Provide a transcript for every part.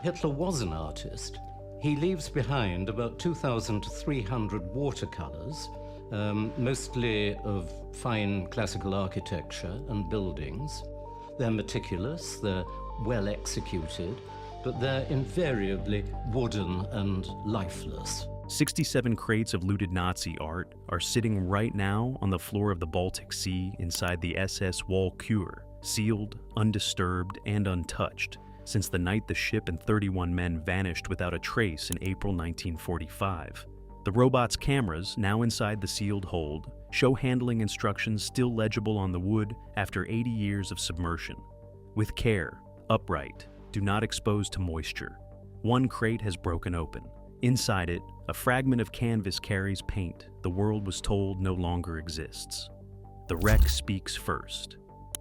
Hitler was an artist. He leaves behind about 2,300 watercolors, mostly of fine classical architecture and buildings. They're meticulous, they're well executed, but they're invariably wooden and lifeless. 67 crates of looted Nazi art are sitting right now on the floor of the Baltic Sea inside the SS Walküre, sealed, undisturbed, and untouched, since the night the ship and 31 men vanished without a trace in April 1945. The robot's cameras, now inside the sealed hold, show handling instructions still legible on the wood after 80 years of submersion. With care, upright, do not expose to moisture. One crate has broken open. Inside it, a fragment of canvas carries paint the world was told no longer exists. The wreck speaks first.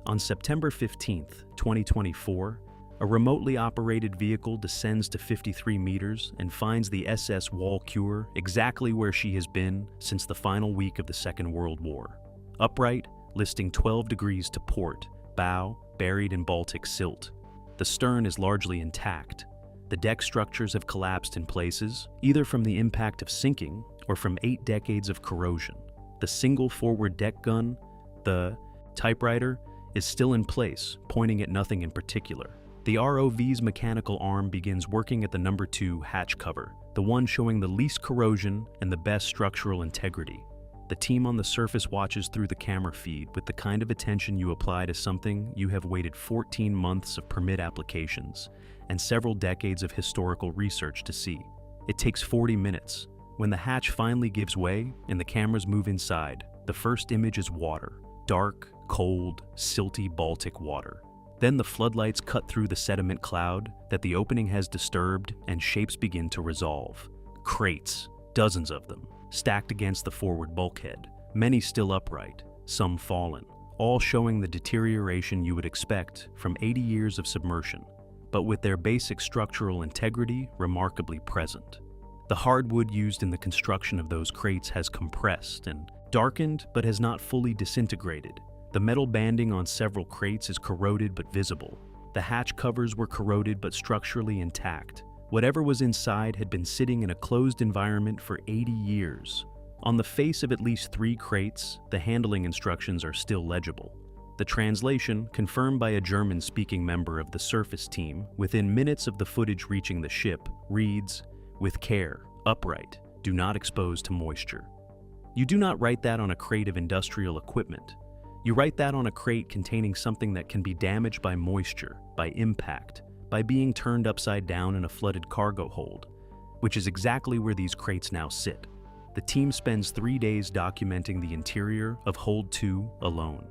On September 15th, 2024, a remotely operated vehicle descends to 53 meters and finds the SS Walküre exactly where she has been since the final week of the Second World War. Upright, listing 12 degrees to port, bow buried in Baltic silt. The stern is largely intact. The deck structures have collapsed in places, either from the impact of sinking or from 8 decades of corrosion. The single forward deck gun, the typewriter, is still in place, pointing at nothing in particular. The ROV's mechanical arm begins working at the number 2 hatch cover, the one showing the least corrosion and the best structural integrity. The team on the surface watches through the camera feed with the kind of attention you apply to something you have waited 14 months of permit applications and several decades of historical research to see. It takes 40 minutes. When the hatch finally gives way and the cameras move inside, the first image is water. Dark, cold, silty Baltic water. Then the floodlights cut through the sediment cloud that the opening has disturbed and shapes begin to resolve. Crates, dozens of them, stacked against the forward bulkhead, many still upright, some fallen, all showing the deterioration you would expect from 80 years of submersion, but with their basic structural integrity remarkably present. The hardwood used in the construction of those crates has compressed and darkened but has not fully disintegrated. The metal banding on several crates is corroded but visible. The hatch covers were corroded but structurally intact. Whatever was inside had been sitting in a closed environment for 80 years. On the face of at least 3 crates, the handling instructions are still legible. The translation, confirmed by a German-speaking member of the surface team within minutes of the footage reaching the ship, reads, "With care, upright, do not expose to moisture." You do not write that on a crate of industrial equipment. You write that on a crate containing something that can be damaged by moisture, by impact, by being turned upside down in a flooded cargo hold, which is exactly where these crates now sit. The team spends 3 days documenting the interior of Hold 2 alone.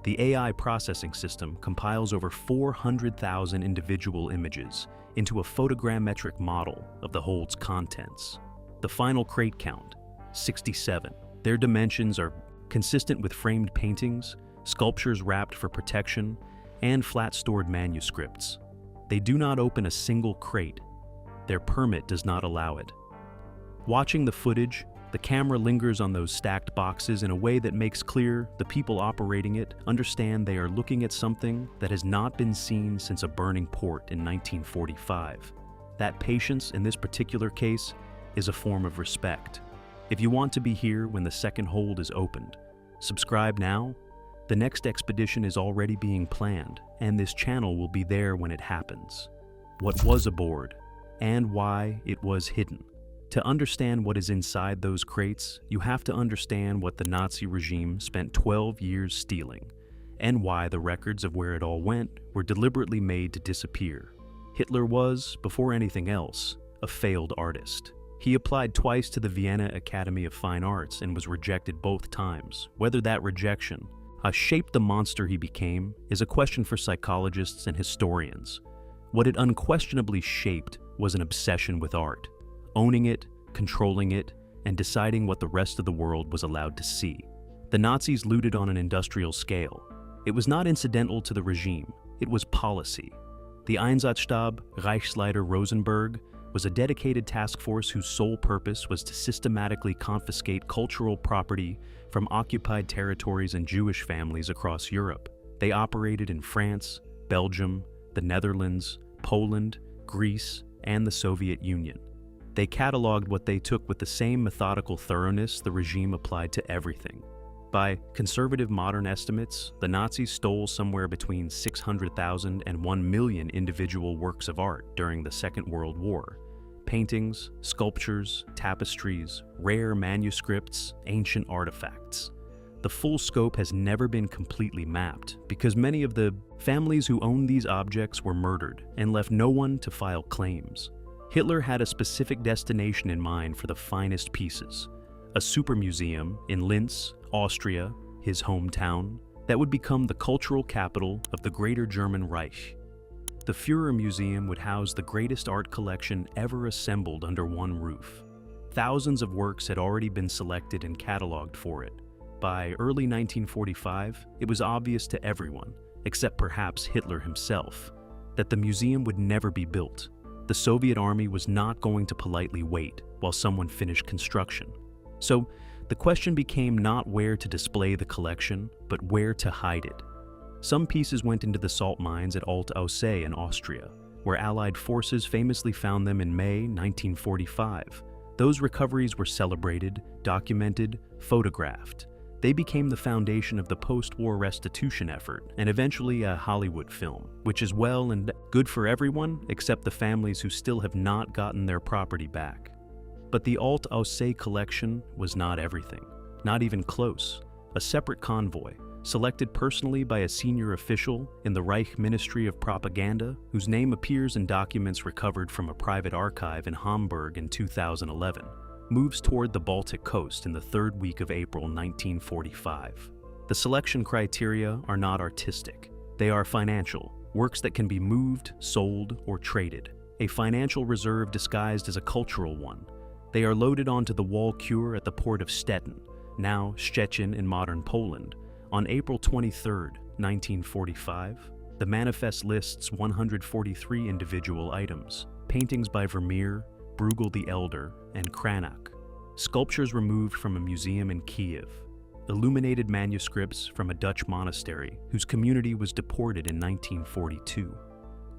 The AI processing system compiles over 400,000 individual images into a photogrammetric model of the hold's contents. The final crate count, 67. Their dimensions are consistent with framed paintings, sculptures wrapped for protection, and flat-stored manuscripts. They do not open a single crate. Their permit does not allow it. Watching the footage, the camera lingers on those stacked boxes in a way that makes clear the people operating it understand they are looking at something that has not been seen since a burning port in 1945. That patience in this particular case is a form of respect. If you want to be here when the second hold is opened, subscribe now. The next expedition is already being planned, and this channel will be there when it happens. What was aboard, and why it was hidden. To understand what is inside those crates, you have to understand what the Nazi regime spent 12 years stealing, and why the records of where it all went were deliberately made to disappear. Hitler was, before anything else, a failed artist. He applied twice to the Vienna Academy of Fine Arts and was rejected both times. Whether that rejection shaped the monster he became is a question for psychologists and historians. What it unquestionably shaped was an obsession with art, owning it, controlling it, and deciding what the rest of the world was allowed to see. The Nazis looted on an industrial scale. It was not incidental to the regime, it was policy. The Einsatzstab, Reichsleiter Rosenberg, was a dedicated task force whose sole purpose was to systematically confiscate cultural property from occupied territories and Jewish families across Europe. They operated in France, Belgium, the Netherlands, Poland, Greece, and the Soviet Union. They cataloged what they took with the same methodical thoroughness the regime applied to everything. By conservative modern estimates, the Nazis stole somewhere between 600,000 and 1 million individual works of art during the Second World War. Paintings, sculptures, tapestries, rare manuscripts, ancient artifacts. The full scope has never been completely mapped because many of the families who owned these objects were murdered and left no one to file claims. Hitler had a specific destination in mind for the finest pieces, a super museum in Linz, Austria, his hometown, that would become the cultural capital of the Greater German Reich. The Führer Museum would house the greatest art collection ever assembled under one roof. Thousands of works had already been selected and cataloged for it. By early 1945, it was obvious to everyone, except perhaps Hitler himself, that the museum would never be built. The Soviet army was not going to politely wait while someone finished construction. So, the question became not where to display the collection, but where to hide it. Some pieces went into the salt mines at Alt-Aussee in Austria, where Allied forces famously found them in May 1945. Those recoveries were celebrated, documented, photographed. They became the foundation of the post-war restitution effort and eventually a Hollywood film, which is well and good for everyone except the families who still have not gotten their property back. But the Alt-Aussee collection was not everything, not even close. A separate convoy, selected personally by a senior official in the Reich Ministry of Propaganda, whose name appears in documents recovered from a private archive in Hamburg in 2011, moves toward the Baltic coast in the third week of April 1945. The selection criteria are not artistic. They are financial, works that can be moved, sold, or traded. A financial reserve disguised as a cultural one. They are loaded onto the Walküre at the port of Stettin, now Szczecin in modern Poland, on April 23, 1945. The manifest lists 143 individual items, paintings by Vermeer, Bruegel the Elder, and Cranach, sculptures removed from a museum in Kiev, illuminated manuscripts from a Dutch monastery whose community was deported in 1942,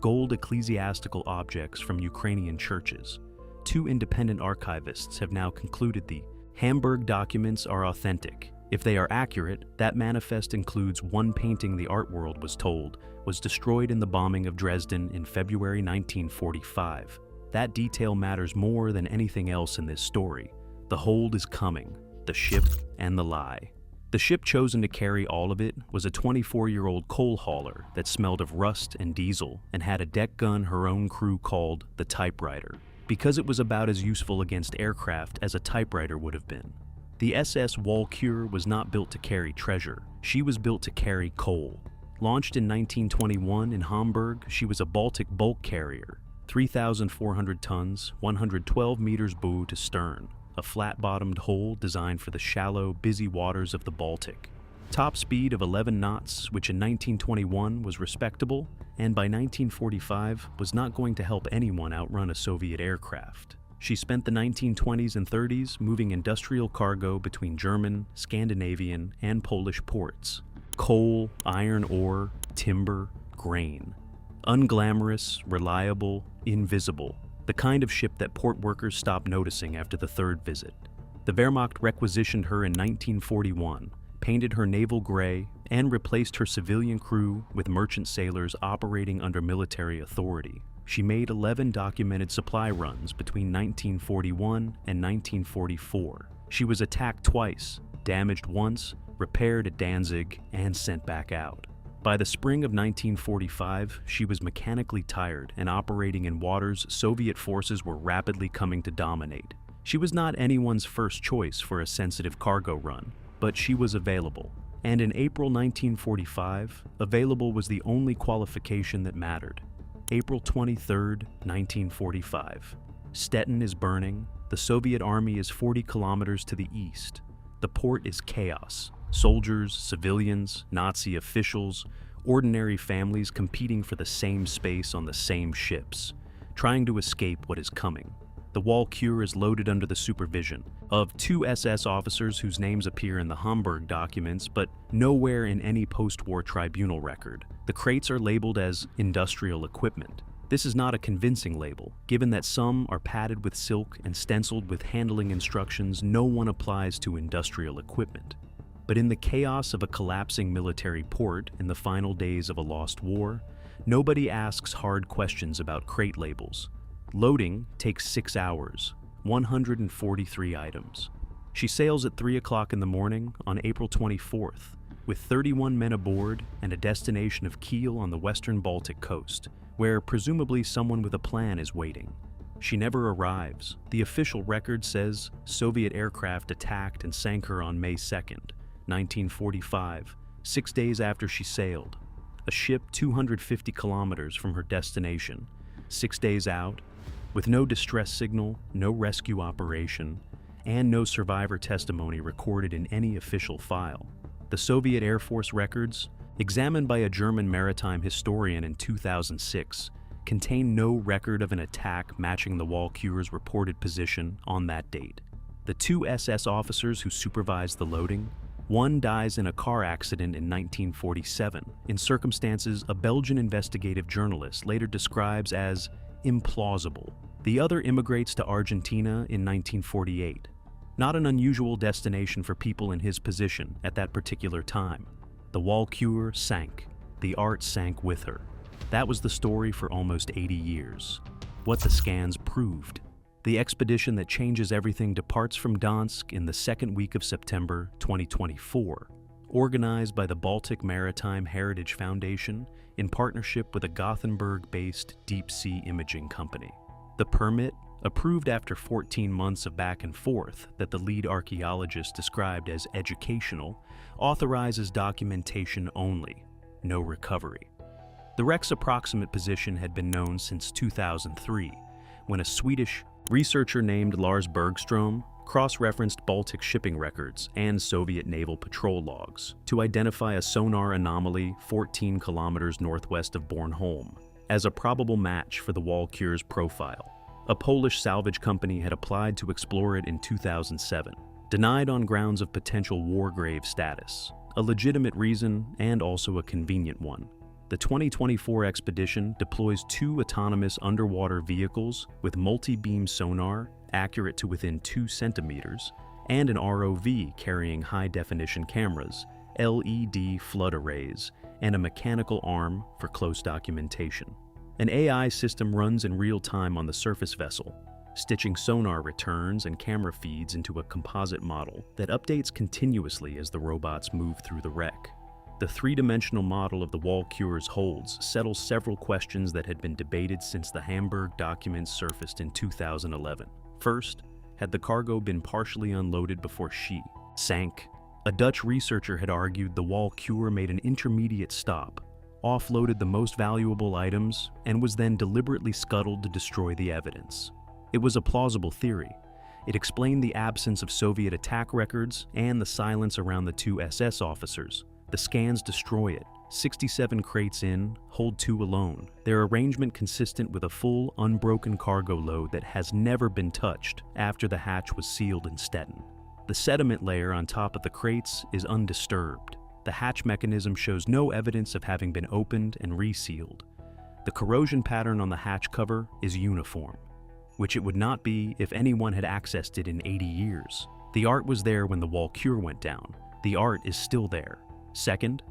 gold ecclesiastical objects from Ukrainian churches. Two independent archivists have now concluded the Hamburg documents are authentic. If they are accurate, that manifest includes one painting the art world was told was destroyed in the bombing of Dresden in February 1945. That detail matters more than anything else in this story. The hold is coming, the ship and the lie. The ship chosen to carry all of it was a 24-year-old coal hauler that smelled of rust and diesel and had a deck gun her own crew called the typewriter, because it was about as useful against aircraft as a typewriter would have been. The SS Walküre was not built to carry treasure. She was built to carry coal. Launched in 1921 in Hamburg, she was a Baltic bulk carrier, 3,400 tons, 112 meters bow to stern, a flat-bottomed hull designed for the shallow, busy waters of the Baltic. Top speed of 11 knots, which in 1921 was respectable, and by 1945 was not going to help anyone outrun a Soviet aircraft. She spent the 1920s and 30s moving industrial cargo between German, Scandinavian, and Polish ports. Coal, iron ore, timber, grain. Unglamorous, reliable, invisible. The kind of ship that port workers stopped noticing after the third visit. The Wehrmacht requisitioned her in 1941, painted her naval gray, and replaced her civilian crew with merchant sailors operating under military authority. She made 11 documented supply runs between 1941 and 1944. She was attacked twice, damaged once, repaired at Danzig, and sent back out. By the spring of 1945, she was mechanically tired and operating in waters Soviet forces were rapidly coming to dominate. She was not anyone's first choice for a sensitive cargo run, but she was available. And in April 1945, available was the only qualification that mattered. April 23, 1945. Stettin is burning. The Soviet army is 40 kilometers to the east. The port is chaos. Soldiers, civilians, Nazi officials, ordinary families competing for the same space on the same ships, trying to escape what is coming. The Walküre is loaded under the supervision of 2 SS officers whose names appear in the Hamburg documents, but nowhere in any post-war tribunal record. The crates are labeled as industrial equipment. This is not a convincing label, given that some are padded with silk and stenciled with handling instructions no one applies to industrial equipment. But in the chaos of a collapsing military port in the final days of a lost war, nobody asks hard questions about crate labels. Loading takes 6 hours, 143 items. She sails at 3 o'clock in the morning on April 24th, with 31 men aboard and a destination of Kiel on the western Baltic coast, where presumably someone with a plan is waiting. She never arrives. The official record says Soviet aircraft attacked and sank her on May 2nd, 1945, 6 days after she sailed. A ship 250 kilometers from her destination, 6 days out, with no distress signal, no rescue operation, and no survivor testimony recorded in any official file. The Soviet Air Force records, examined by a German maritime historian in 2006, contain no record of an attack matching the Walküre's reported position on that date. The 2 SS officers who supervised the loading, one dies in a car accident in 1947, in circumstances a Belgian investigative journalist later describes as implausible. The other immigrates to Argentina in 1948. Not an unusual destination for people in his position at that particular time. The Walküre sank. The art sank with her. That was the story for almost 80 years. What the scans proved. The expedition that changes everything departs from Gdansk in the second week of September 2024, organized by the Baltic Maritime Heritage Foundation in partnership with a Gothenburg-based deep-sea imaging company. The permit, approved after 14 months of back and forth that the lead archaeologist described as educational, authorizes documentation only, no recovery. The wreck's approximate position had been known since 2003, when a Swedish researcher named Lars Bergström cross-referenced Baltic shipping records and Soviet naval patrol logs to identify a sonar anomaly 14 kilometers northwest of Bornholm as a probable match for the Walküre's profile. A Polish salvage company had applied to explore it in 2007, denied on grounds of potential war grave status, a legitimate reason and also a convenient one. The 2024 expedition deploys 2 autonomous underwater vehicles with multi-beam sonar accurate to within 2 centimeters and an ROV carrying high-definition cameras, LED flood arrays, and a mechanical arm for close documentation. An AI system runs in real time on the surface vessel, stitching sonar returns and camera feeds into a composite model that updates continuously as the robots move through the wreck. The 3-dimensional model of the Walküre's holds settles several questions that had been debated since the Hamburg documents surfaced in 2011. First, had the cargo been partially unloaded before she sank? A Dutch researcher had argued the Walküre made an intermediate stop, offloaded the most valuable items, and was then deliberately scuttled to destroy the evidence. It was a plausible theory. It explained the absence of Soviet attack records and the silence around the 2 SS officers. The scans destroy it. 67 crates in, hold 2 alone. Their arrangement consistent with a full, unbroken cargo load that has never been touched after the hatch was sealed in Stettin. The sediment layer on top of the crates is undisturbed. The hatch mechanism shows no evidence of having been opened and resealed. The corrosion pattern on the hatch cover is uniform, which it would not be if anyone had accessed it in 80 years. The art was there when the Walküre went down. The art is still there. Second,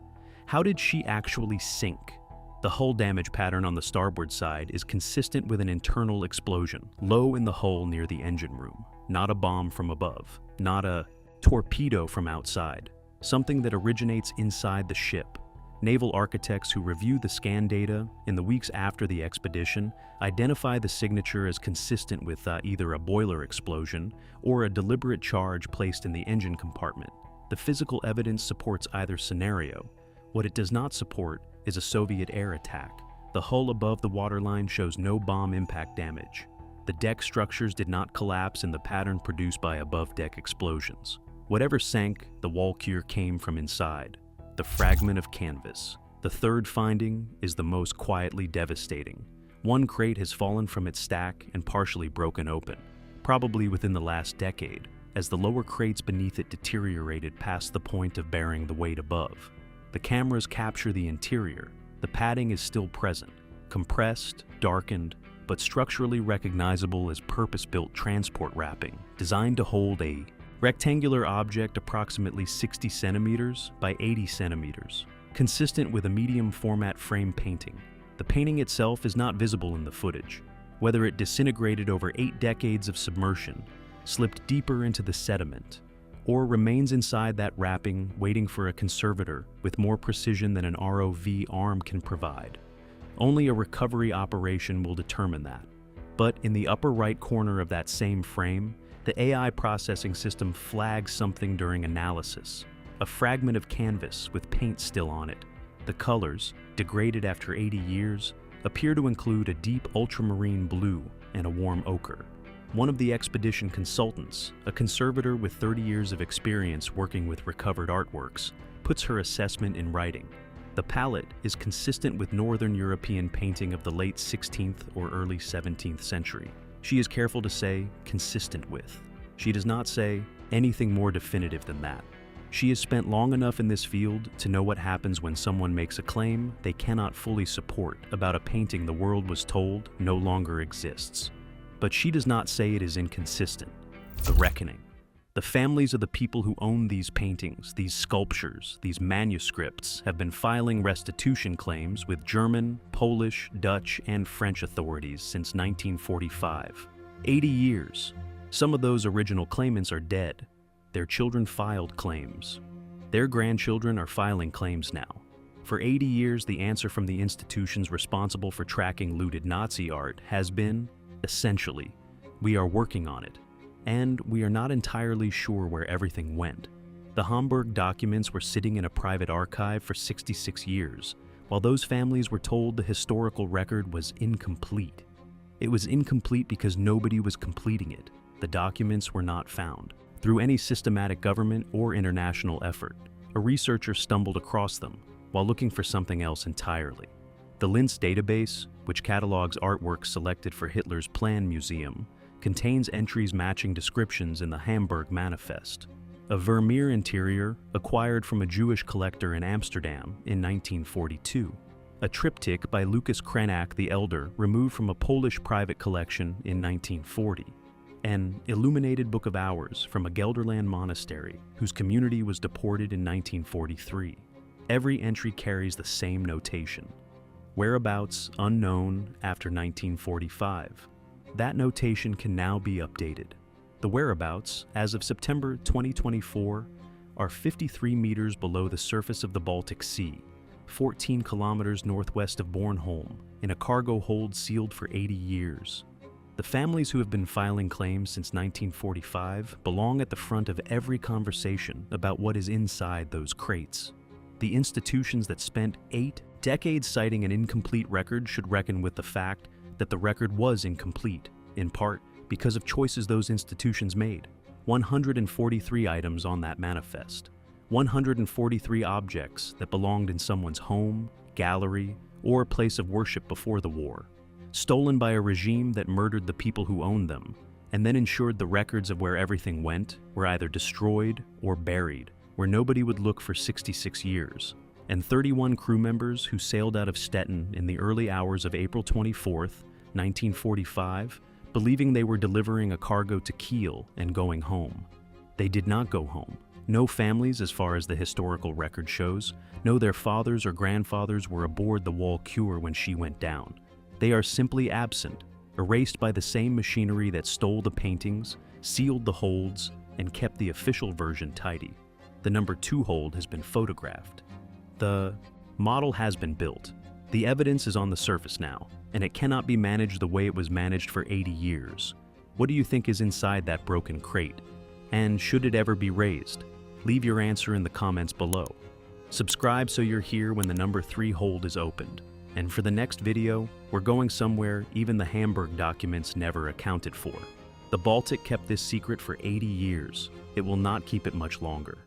how did she actually sink? The hull damage pattern on the starboard side is consistent with an internal explosion, low in the hull near the engine room. Not a bomb from above, not a torpedo from outside, something that originates inside the ship. Naval architects who review the scan data in the weeks after the expedition identify the signature as consistent with either a boiler explosion or a deliberate charge placed in the engine compartment. The physical evidence supports either scenario. What it does not support is a Soviet air attack. The hull above the waterline shows no bomb impact damage. The deck structures did not collapse in the pattern produced by above-deck explosions. Whatever sank, the Walküre came from inside, the fragment of canvas. The third finding is the most quietly devastating. One crate has fallen from its stack and partially broken open, probably within the last decade, as the lower crates beneath it deteriorated past the point of bearing the weight above. The cameras capture the interior. The padding is still present. compressed, darkened, but structurally recognizable as purpose-built transport wrapping, designed to hold a rectangular object approximately 60 centimeters by 80 centimeters, consistent with a medium-format frame painting. The painting itself is not visible in the footage, whether it disintegrated over 8 decades of submersion, slipped deeper into the sediment, or remains inside that wrapping waiting for a conservator with more precision than an ROV arm can provide. Only a recovery operation will determine that. But in the upper right corner of that same frame, the AI processing system flags something during analysis, a fragment of canvas with paint still on it. The colors, degraded after 80 years, appear to include a deep ultramarine blue and a warm ochre. One of the expedition consultants, a conservator with 30 years of experience working with recovered artworks, puts her assessment in writing. The palette is consistent with Northern European painting of the late 16th or early 17th century. She is careful to say consistent with. She does not say anything more definitive than that. She has spent long enough in this field to know what happens when someone makes a claim they cannot fully support about a painting the world was told no longer exists. But she does not say it is inconsistent. The reckoning. The families of the people who own these paintings, these sculptures, these manuscripts have been filing restitution claims with German, Polish, Dutch, and French authorities since 1945. 80 years. Some of those original claimants are dead. Their children filed claims. Their grandchildren are filing claims now. For 80 years, the answer from the institutions responsible for tracking looted Nazi art has been, essentially, we are working on it. And we are not entirely sure where everything went. The Hamburg documents were sitting in a private archive for 66 years, while those families were told the historical record was incomplete. It was incomplete because nobody was completing it. The documents were not found. Through any systematic government or international effort, a researcher stumbled across them while looking for something else entirely. The Linz database, which catalogs artworks selected for Hitler's Plan Museum, contains entries matching descriptions in the Hamburg Manifest. A Vermeer interior acquired from a Jewish collector in Amsterdam in 1942. A triptych by Lucas Krenak the Elder removed from a Polish private collection in 1940. An illuminated Book of Hours from a Gelderland monastery whose community was deported in 1943. Every entry carries the same notation. Whereabouts unknown after 1945. That notation can now be updated. The whereabouts, as of September 2024, are 53 meters below the surface of the Baltic Sea, 14 kilometers northwest of Bornholm, in a cargo hold sealed for 80 years. The families who have been filing claims since 1945 belong at the front of every conversation about what is inside those crates. The institutions that spent 8 decades citing an incomplete record should reckon with the fact that the record was incomplete, in part because of choices those institutions made. 143 items on that manifest. 143 objects that belonged in someone's home, gallery, or place of worship before the war. Stolen by a regime that murdered the people who owned them, and then ensured the records of where everything went were either destroyed or buried, where nobody would look for 66 years. And 31 crew members who sailed out of Stettin in the early hours of April 24th, 1945, believing they were delivering a cargo to Kiel and going home. They did not go home. No families, as far as the historical record shows, know their fathers or grandfathers were aboard the Walküre when she went down. They are simply absent, erased by the same machinery that stole the paintings, sealed the holds, and kept the official version tidy. The number 2 hold has been photographed. The model has been built. The evidence is on the surface now, and it cannot be managed the way it was managed for 80 years. What do you think is inside that broken crate? And should it ever be raised? Leave your answer in the comments below. Subscribe so you're here when the number 3 hold is opened. And for the next video, we're going somewhere even the Hamburg documents never accounted for. The Baltic kept this secret for 80 years. It will not keep it much longer.